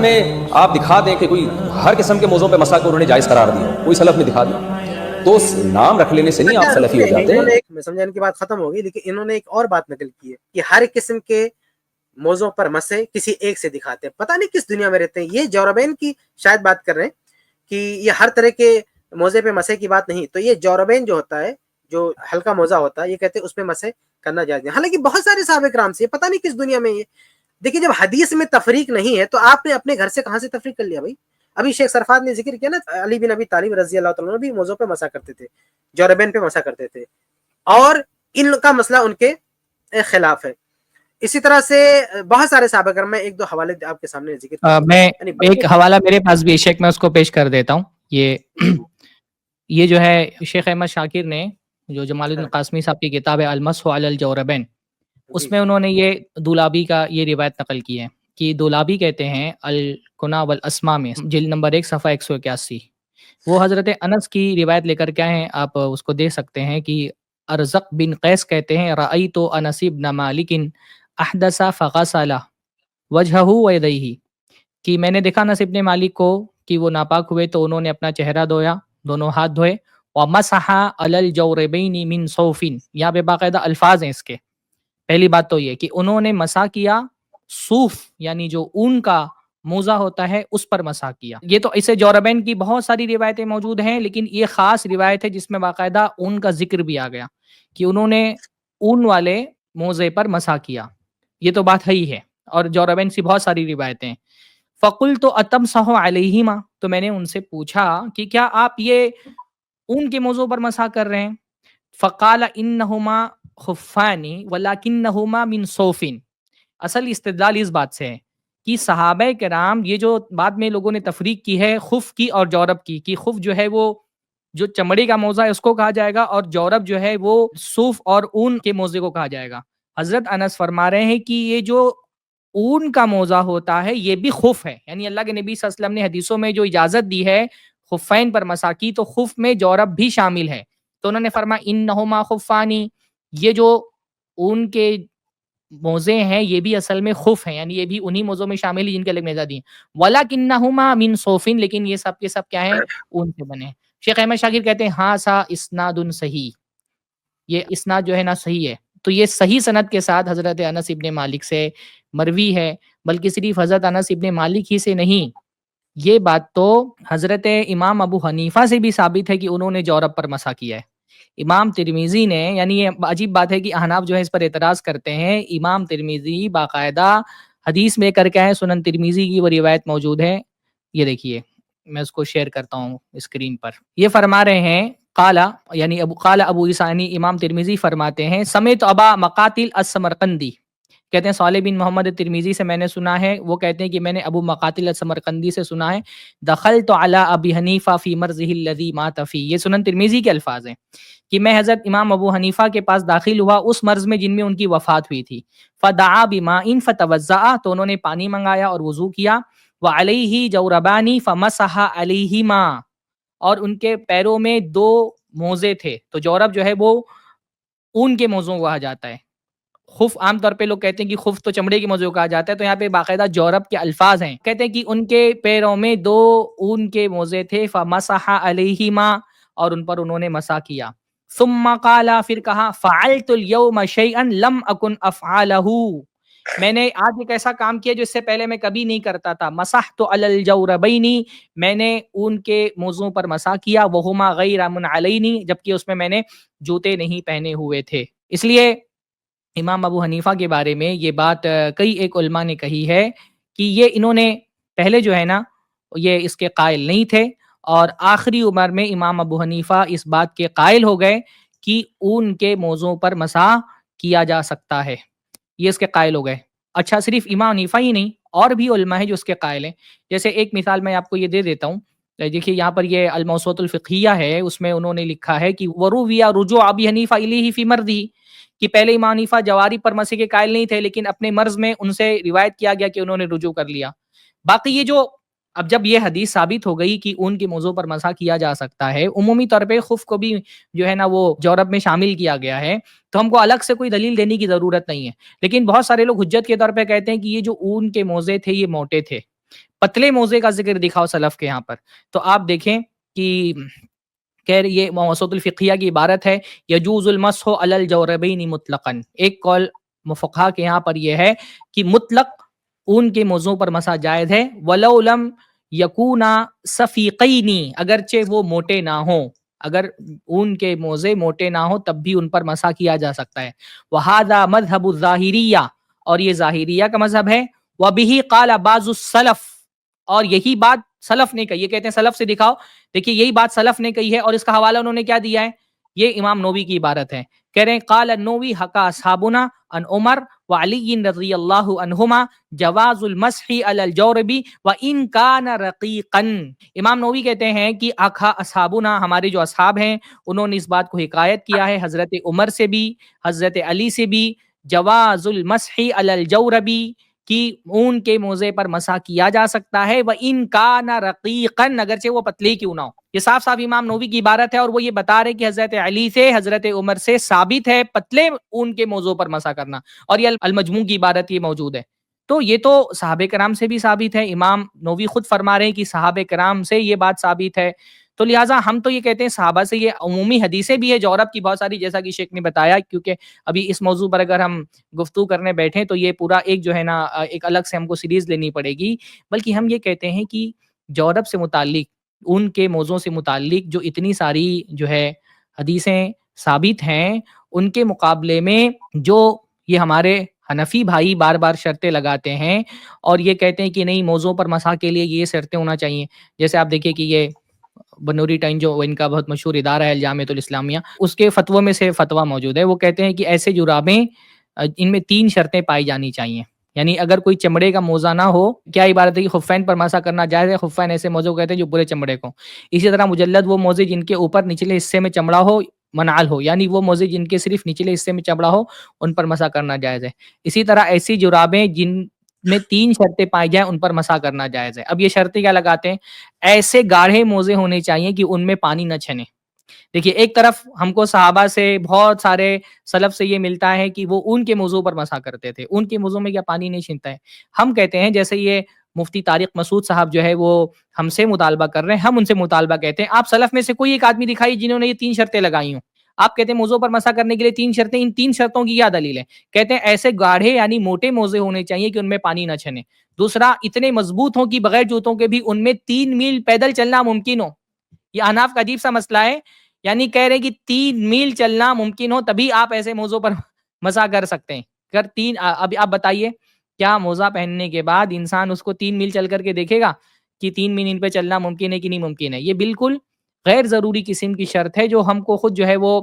میں آپ دکھا دیں کہ کوئی ہر قسم کے موضوع پہ مسا کو انہوں نے جائز قرار دیا، کوئی سلف میں دکھا دیں، تو نام رکھ لینے سے نہیں آپ سلفی ہو جاتے. میں سمجھا ان کی بات ختم ہوگی، لیکن انہوں نے ایک اور بات نقل کی ہے کہ ہر قسم کے موضوع پر مسے کسی ایک سے دکھاتے ہیں. پتہ نہیں کس دنیا میں رہتے ہیں. یہ جوربین کی شاید بات کر رہے ہیں کہ یہ ہر طرح کے موضوع پہ مسے کی بات نہیں. تو یہ جوربین جو ہوتا ہے، جو ہلکا موضوع ہوتا ہے، یہ کہتے ہیں اس پہ مسے کرنا جائز نہیں. حالانکہ بہت سارے صحابہ کرام سے، پتہ نہیں کس دنیا میں یہ دیکھیے، جب حدیث میں تفریق نہیں ہے تو آپ نے اپنے گھر سے کہاں سے تفریق کر لیا بھائی؟ ابھی شیخ سرفات نے ذکر کیا نا، علی بن ابی طالب رضی اللہ تعالیٰ عنہ بھی موضوع پہ مسا کرتے تھے، جوربین پہ مسا کرتے تھے، اور ان کا مسئلہ ان کے خلاف ہے. اسی طرح سے بہت سارے صحابہ کرام، میں ایک دو حوالے آپ کے سامنے ذکر کرتا ہوں. میں ایک حوالہ میرے پاس بھی شیخ، میں اس کو پیش کر دیتا ہوں. یہ جو ہے شیخ احمد شاکر نے جو جمال الدین قاسمی صاحب کی کتاب ہے المسح علی الجوربین، اس میں انہوں نے یہ دولابی کا یہ روایت نقل کی ہے کہ دولابی کہتے ہیں الکنا والاسماء میں جلد نمبر 1 صفحہ 181، وہ حضرت انس کی روایت لے کر کیا ہیں، آپ اس کو دیکھ سکتے ہیں کہ ارزق بن قیس کہتے ہیں رأیت انس بن مالک احدث فغسل وجهه ويديه، کہ میں نے دیکھا انس بن مالک کو کہ وہ ناپاک ہوئے تو انہوں نے اپنا چہرہ دھویا، دونوں ہاتھ دھوئے. ومسح علی الجوربین من صوف، یہاں پہ باقاعدہ الفاظ ہیں اس کے. پہلی بات تو یہ کہ انہوں نے مسح کیا صوف، یعنی جو اون کا موزہ ہوتا ہے اس پر مسح کیا. یہ تو اسے جوربین کی بہت ساری روایتیں موجود ہیں، لیکن یہ خاص روایت ہے جس میں باقاعدہ اون کا ذکر بھی آ گیا کہ انہوں نے اون والے موزے پر مسح کیا. یہ تو بات ہے ہی ہے، اور جوربین سے بہت ساری روایتیں ہیں. فقلت اتمسح علیہما، تو میں نے ان سے پوچھا کہ کیا آپ یہ اون کے موضوع پر مسح کر رہے ہیں؟ فقال انہما خفان ولکنہما من صوف. اصل استدلال اس بات سے ہے کہ صحابہ کرام، یہ جو بعد میں لوگوں نے تفریق کی ہے خف کی اور جورب کی، کہ خف جو ہے وہ جو چمڑے کا موزہ ہے اس کو کہا جائے گا، اور جورب جو ہے وہ صوف اور اون کے موزے کو کہا جائے گا. حضرت انس فرما رہے ہیں کہ یہ جو اون کا موزہ ہوتا ہے یہ بھی خف ہے، یعنی اللہ کے نبی صلی اللہ علیہ وسلم نے حدیثوں میں جو اجازت دی ہے خفین پر مسح کی، تو خف میں جورب بھی شامل ہے. تو انہوں نے فرمایا انہما خفانی، یہ جو اون کے موزے ہیں یہ بھی اصل میں خف ہیں، یعنی یہ بھی انہی موزوں میں شامل ہیں جن کے الگ نظر دی ہیں. وَلَكِنَّهُمَا مِن صَوْفٍ، لیکن یہ سب کے سب کیا ہیں، اون سے بنے ہیں. شیخ احمد شاکر کہتے ہیں ہاں سا اسناد صحیح، یہ اسناد جو ہے نا صحیح ہے. تو یہ صحیح سند کے ساتھ حضرت انس ابن مالک سے مروی ہے، بلکہ صرف حضرت انس ابن مالک ہی سے نہیں، یہ بات تو حضرت امام ابو حنیفہ سے بھی ثابت ہے کہ انہوں نے جورب پر مسح کیا ہے. امام ترمذی نے، یعنی یہ عجیب بات ہے کہ احناف جو ہے اس پر اعتراض کرتے ہیں، امام ترمذی باقاعدہ حدیث میں کر کے آئے، سنن ترمذی کی وہ روایت موجود ہے. یہ دیکھیے میں اس کو شیئر کرتا ہوں اسکرین پر. یہ فرما رہے ہیں قالا، یعنی قال ابو عیسیٰ، یعنی امام ترمذی فرماتے ہیں سمیت ابا مقاتل السمرقندی، کہتے ہیں صالح بن محمد ترمذی سے میں نے سنا ہے، وہ کہتے ہیں کہ میں نے ابو مقاتل السمرقندی سے سنا ہے دخلت علی ابی حنیفہ فی مرضہ الذی مات فیہ، یہ سنن ترمذی کے الفاظ ہیں کہ میں حضرت امام ابو حنیفہ کے پاس داخل ہوا اس مرض میں جن میں ان کی وفات ہوئی تھی. فدعا بماء فتوضأ، تو انہوں نے پانی منگایا اور وضو کیا. وعلیہ جوربان فمسح علیہما، اور ان کے پیروں میں 2 موزے تھے. تو جورب جو ہے وہ اون کے موزوں کو کہا جاتا ہے. خف عام طور پہ لوگ کہتے ہیں کہ خف تو چمڑے کے موزوں کو کہا جاتا ہے، تو یہاں پہ باقاعدہ جورب کے الفاظ ہیں. کہتے ہیں کہ ان کے پیروں میں 2 اون کے موزے تھے. فمسح علیہما، اور ان پر انہوں نے مسح کیا. ثم قال، پھر کہا فعلت اليوم شيئا لم اكن افعله، میں نے آج ایک ایسا کام کیا جو اس سے پہلے میں کبھی نہیں کرتا تھا. مسحت علی الجوربین، میں نے ان کے موضوع پر مسح کیا. وہما غیر منعلین، جبکہ اس میں نے جوتے نہیں پہنے ہوئے تھے. اس لیے امام ابو حنیفہ کے بارے میں یہ بات کئی ایک علماء نے کہی ہے کہ یہ انہوں نے پہلے جو ہے نا یہ اس کے قائل نہیں تھے، اور آخری عمر میں امام ابو حنیفہ اس بات کے قائل ہو گئے کہ اون کے موضوع پر مسح کیا جا سکتا ہے، یہ اس کے قائل ہو گئے. اچھا، صرف امام حنیفہ ہی نہیں، اور بھی علماء ہیں جو اس کے قائل ہیں. جیسے ایک مثال میں آپ کو یہ دے دیتا ہوں، دیکھیے یہاں پر یہ الموسوعۃ الفقہیہ ہے، اس میں انہوں نے لکھا ہے کہ وروی رجوع ابی حنیفہ الیہ فی مرضہ، کہ پہلے امام حنیفہ جواری پر مسح کے قائل نہیں تھے، لیکن اپنے مرض میں ان سے روایت کیا گیا کہ انہوں نے رجوع کر لیا. باقی یہ جو اب جب یہ حدیث ثابت ہو گئی کہ اون کے موضوع پر مسح کیا جا سکتا ہے، عمومی طور پہ خف کو بھی جو ہے نا وہ جورب میں شامل کیا گیا ہے، تو ہم کو الگ سے کوئی دلیل دینے کی ضرورت نہیں ہے. لیکن بہت سارے لوگ حجت کے طور پہ کہتے ہیں کہ یہ جو اون کے موزے تھے یہ موٹے تھے، پتلے موزے کا ذکر دکھاؤ سلف کے یہاں پر، تو آپ دیکھیں کہ کہہ رہی یہ موسوعۃ الفقہیہ کی عبارت ہے یجوز المسح علی الجوربین مطلقاً، ایک قول مفقہ کے یہاں پر یہ ہے کہ مطلق اون کے موضوع پر مسح جائز ہے، ولو لم یکونا صفیقین، اگرچہ وہ موٹے نہ ہوں، اگر اون کے موزے موٹے نہ ہوں تب بھی ان پر مسح کیا جا سکتا ہے۔ وہذا مذہب الظاہریہ، اور یہ ظاہریہ کا مذہب ہے، وبہ قال بعض السلف، اور یہی بات سلف نے کہی، یہ کہتے ہیں سلف سے دکھاؤ، دیکھیے یہی بات سلف نے کہی ہے، اور اس کا حوالہ انہوں نے کیا دیا ہے، یہ امام نووی کی عبارت ہے، کہہ رہے ہیں قال النووی حکا اصحابنا عن عمر وعلی رضی اللہ عنہما جواز المسح علی الجورب وان کان رقیقا۔ امام نووی کہتے ہیں کہ حکا اصحابنا، ہمارے جو اصحاب ہیں انہوں نے اس بات کو حکایت کیا ہے حضرت عمر سے بھی، حضرت علی سے بھی، جواز المسح علی الجورب، کہ اون کے موزے پر مسح کیا جا سکتا ہے، وَإِن كَانَ رَقِيقًا، اگرچہ وہ پتلے کیوں نہ ہو۔ یہ صاف صاف امام نووی کی عبارت ہے، اور وہ یہ بتا رہے کہ حضرت علی سے، حضرت عمر سے ثابت ہے پتلے اون کے موضوع پر مسح کرنا، اور یہ المجموع کی عبارت یہ موجود ہے۔ تو یہ تو صحابہ کرام سے بھی ثابت ہے، امام نووی خود فرما رہے ہیں کہ صحابہ کرام سے یہ بات ثابت ہے، تو لہٰذا ہم تو یہ کہتے ہیں صحابہ سے یہ عمومی حدیثیں بھی ہے جورب کی بہت ساری، جیسا کہ شیخ نے بتایا، کیونکہ ابھی اس موضوع پر اگر ہم گفتگو کرنے بیٹھیں تو یہ پورا ایک جو ہے نا ایک الگ سے ہم کو سیریز لینی پڑے گی، بلکہ ہم یہ کہتے ہیں کہ جورب سے متعلق، ان کے موضوع سے متعلق جو اتنی ساری جو ہے حدیثیں ثابت ہیں، ان کے مقابلے میں جو یہ ہمارے حنفی بھائی بار بار شرطیں لگاتے ہیں اور یہ کہتے ہیں کہ نہیں موضوع پر مسح کے لیے یہ شرطیں ہونا چاہیے، جیسے آپ دیکھیں کہ یہ بنوری ٹائن جو ان کا بہت مشہور ادارہ ہے الجامعۃ الاسلامیہ، اس کے فتووں میں سے فتویٰ موجود ہے، وہ کہتے ہیں کہ ایسے جرابیں ان میں 3 شرطیں پائی جانی چاہیے، یعنی اگر کوئی چمڑے کا موزہ نہ ہو، کیا عبارت ہے کہ خفین پر مسح کرنا جائز ہے، خفین ایسے موزے کو کہتے ہیں جو پورے چمڑے کو، اسی طرح مجلد وہ موزے جن کے اوپر نچلے حصے میں چمڑا ہو منال ہو، یعنی وہ موزے جن کے صرف نچلے حصے میں چمڑا ہو ان پر مسح کرنا جائز ہے، اسی طرح ایسی جرابیں جن میں 3 شرطیں پائی جائیں ان پر مسح کرنا جائز ہے۔ اب یہ شرطیں کیا لگاتے ہیں، ایسے گاڑھے موزے ہونے چاہیے کہ ان میں پانی نہ چھنے۔ دیکھیے ایک طرف ہم کو صحابہ سے بہت سارے سلف سے یہ ملتا ہے کہ وہ اون کے موضوع پر مسح کرتے تھے، اون کے موضوع میں کیا پانی نہیں چھنتا ہے؟ ہم کہتے ہیں جیسے یہ مفتی طارق مسعود صاحب جو ہے وہ ہم سے مطالبہ کر رہے ہیں، ہم ان سے مطالبہ کہتے ہیں آپ سلف میں سے کوئی ایک آدمی دکھائیے جنہوں نے یہ 3 شرطیں لگائی ہوں۔ آپ کہتے ہیں موضوع پر مسح کرنے کے لیے 3 شرطیں، ان 3 شرطوں کی کیا دلیل ہے؟ کہتے ہیں ایسے گاڑھے یعنی موٹے موزے ہونے چاہیے کہ ان میں پانی نہ چھنے، دوسرا اتنے مضبوط ہوں کہ بغیر جوتوں کے بھی ان میں 3 میل پیدل چلنا ممکن ہو۔ یہ احناف کا عجیب سا مسئلہ ہے، یعنی کہہ رہے کہ 3 میل چلنا ممکن ہو تبھی آپ ایسے موضوع پر مسح کر سکتے ہیں۔ اگر 3 ابھی آپ بتائیے کیا موزہ پہننے کے بعد انسان اس کو 3 میل چل کر کے دیکھے گا کہ 3 میل ان پہ چلنا ممکن ہے کہ نہیں ممکن ہے؟ یہ بالکل غیر ضروری قسم کی شرط ہے جو ہم کو خود جو ہے وہ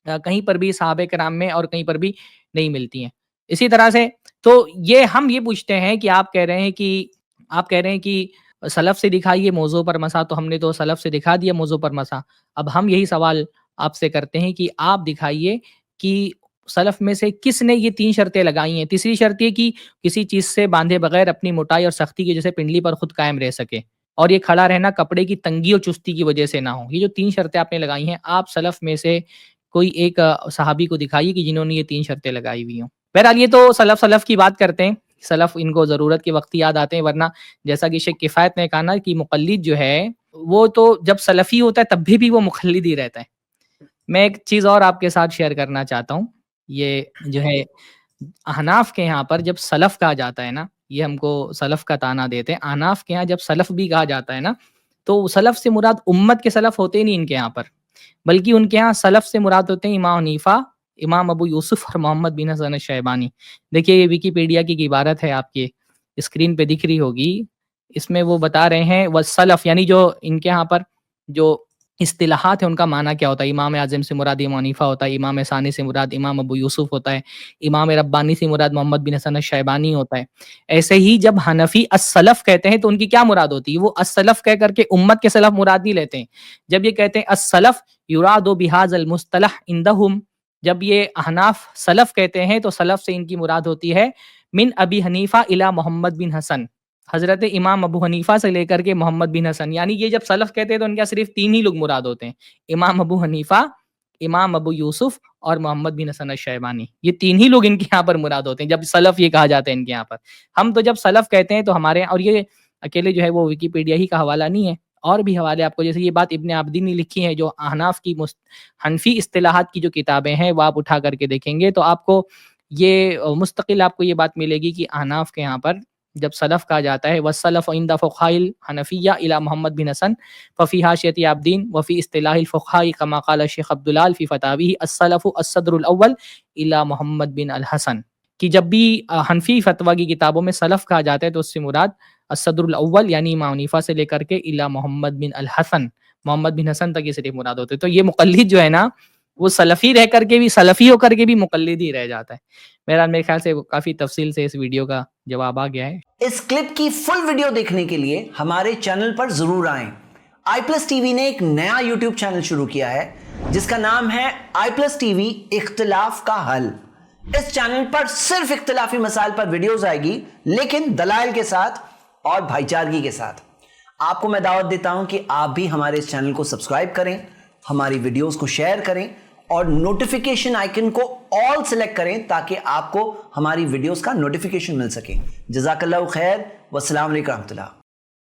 کہیں پر بھی صحابہ کرام میں اور کہیں پر بھی نہیں ملتی ہیں۔ اسی طرح سے تو یہ ہم یہ پوچھتے ہیں کہ آپ کہہ رہے ہیں کہ سلف سے دکھائیے موضوع پر مسح، تو ہم نے تو سلف سے دکھا دیا موضوع پر مسح، اب ہم یہی سوال آپ سے کرتے ہیں کہ آپ دکھائیے کہ سلف میں سے کس نے یہ 3 شرطیں لگائی ہیں۔ تیسری شرط یہ کہ کسی چیز سے باندھے بغیر اپنی موٹائی اور سختی کی جیسے پنڈلی پر خود قائم رہ سکے، اور یہ کھڑا رہنا کپڑے کی تنگی اور چستی کی وجہ سے نہ ہو۔ یہ جو 3 شرطیں آپ نے لگائی ہیں، آپ سلف میں سے کوئی ایک صحابی کو دکھائیے کہ جنہوں نے یہ 3 شرطیں لگائی ہوئی ہوں۔ بہرحال یہ تو سلف کی بات کرتے ہیں، سلف ان کو ضرورت کے وقت یاد آتے ہیں، ورنہ جیسا کہ شیخ کفایت نے کہا نا کہ مقلد جو ہے وہ تو جب سلفی ہوتا ہے تب بھی وہ مقلد ہی رہتا ہے۔ میں ایک چیز اور آپ کے ساتھ شیئر کرنا چاہتا ہوں، یہ جو ہے احناف کے یہاں پر جب سلف کہا جاتا ہے نا، یہ ہم کو سلف کا تانا دیتے ہیں، احناف کے یہاں جب سلف بھی کہا جاتا ہے نا تو سلف سے مراد امت کے سلف ہوتے نہیں ان کے یہاں پر، بلکہ ان کے یہاں سلف سے مراد ہوتے ہیں امام حنیفہ، امام ابو یوسف اور محمد بن حسن الشیبانی۔ دیکھیے یہ ویکیپیڈیا کی عبارت ہے، آپ کے اسکرین پہ دکھ رہی ہوگی، اس میں وہ بتا رہے ہیں والسلف یعنی جو ان کے ہاں پر جو اصطلاحات ہیں ان کا معنی کیا ہوتا ہے۔ امام اعظم سے مراد امام حنیفہ ہوتا ہے، امام ثانی سے مراد امام ابو یوسف ہوتا ہے، امام ربانی سے مراد محمد بن حسن الشیبانی ہوتا ہے۔ ایسے ہی جب حنفی السلف کہتے ہیں تو ان کی کیا مراد ہوتی ہے؟ وہ السلف کہہ کر کے امت کے سلف مراد نہیں لیتے ہیں۔ جب یہ کہتے ہیں السلف یراد بہذا المصطلح عندهم، جب یہ احناف سلف کہتے ہیں تو سلف سے ان کی مراد ہوتی ہے من ابی حنیفہ الی محمد بن حسن، حضرت امام ابو حنیفہ سے لے کر کے محمد بن حسن، یعنی یہ جب سلف کہتے ہیں تو ان کا صرف 3 ہی لوگ مراد ہوتے ہیں، امام ابو حنیفہ، امام ابو یوسف اور محمد بن حسن الشیبانی، یہ 3 ہی لوگ ان کے یہاں پر مراد ہوتے ہیں جب سلف یہ کہا جاتا ہے ان کے یہاں پر۔ ہم تو جب سلف کہتے ہیں تو ہمارے اور یہ اکیلے جو ہے وہ ویکیپیڈیا ہی کا حوالہ نہیں ہے، اور بھی حوالے آپ کو، جیسے یہ بات ابن عابدین نے لکھی ہے، جو احناف کی حنفی اصطلاحات کی جو کتابیں ہیں وہ آپ اٹھا کر کے دیکھیں گے تو آپ کو یہ مستقل آپ کو یہ بات ملے گی کہ احناف کے یہاں پر جب سلف کہا جاتا ہے والسلف عند فقہاء الحنفیہ الی محمد بن حسن ففی حاشیۃ عابدین وفی اصطلاح الفقہاء کما قال شیخ عبداللہ فی فتاویہ السلف الصدر الاول الی محمد بن الحسن، کہ جب بھی حنفی فتویٰ کی کتابوں میں سلف کہا جاتا ہے تو اس سے مراد الصدر الاول یعنی امام حنیفہ سے لے کر کے الی محمد بن الحسن، محمد بن حسن تک یہ صرف مراد ہوتے. تو یہ مقلد جو ہے نا وہ سلفی رہ کر کے بھی، سلفی ہو کر کے بھی مقلد ہی رہ جاتا ہے. بہرحال میرے خیال سے کافی تفصیل سے اس ویڈیو کا جواب آ گیا ہے. اس کلپ کی فل ویڈیو دیکھنے کے لیے ہمارے چینل پر ضرور آئیں. آئی پلس ٹی وی نے ایک نیا یوٹیوب چینل شروع کیا ہے جس کا نام ہے آئی پلس ٹی وی اختلاف کا حل. اس چینل پر صرف اختلافی مسائل پر ویڈیوز آئے گی، لیکن دلائل کے ساتھ اور بھائی چارگی کے ساتھ. آپ کو میں دعوت دیتا ہوں کہ آپ بھی ہمارے اس چینل کو سبسکرائب کریں، ہماری ویڈیوز کو شیئر کریں اور نوٹیفیکیشن آئیکن کو آل سلیکٹ کریں تاکہ آپ کو ہماری ویڈیوز کا نوٹیفیکیشن مل سکے. جزاک اللہ خیر، والسلام علیکم ورحمۃ اللہ.